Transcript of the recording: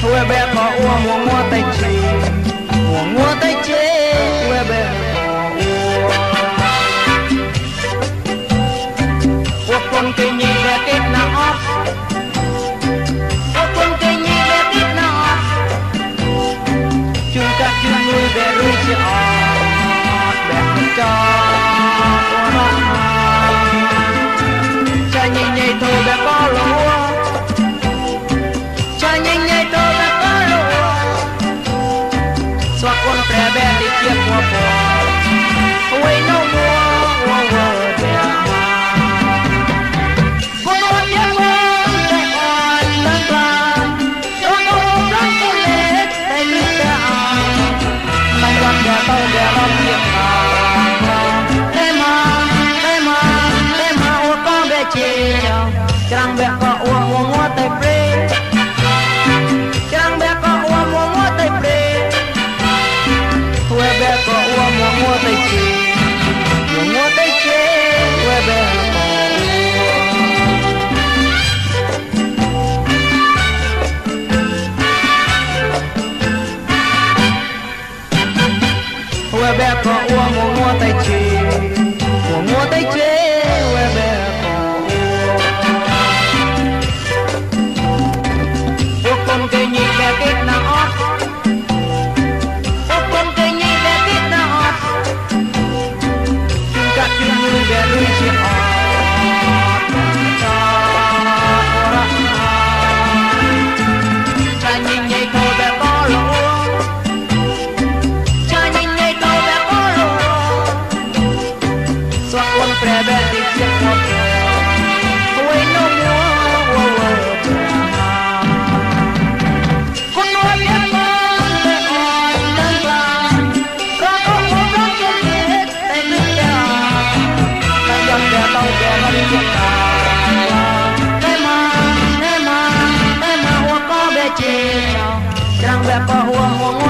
quê bé có ua mua tay chỉ mua tay chế quê bé ua con cây nhị bé kết na óp ua con cây nhị bé kết na óp chung cả chung nuôi bé ruồi chỉ óp bé cho cha nhị nhị thôi bé có lúa cha nhị nhị thôi bé có lúa xóa con bé bé đi chia qua phố quay nâu mua bé tao để làm việc mà ô con bé chê chẳng bé có mua tay pre chẳng bé có mua tay pre quê bé có mua tay chê mua tay chê quê bé quê bé có mua tay chỉ mua tay chế quê bé có con cây nhị bé kết na ót con cây nhị bé kết na ót chung cả chung nuôi bé nuôi chỉ ót cha nhị nhị thôi bé có lúa pre bé đi chia qua quay nâu mua con nuôi bé con bé oi đơn giản có một đôi chân hết tay mình đã tay giọt bé tao bé nó đi chia tay mà hoa có bé chê chẳng bé có hoa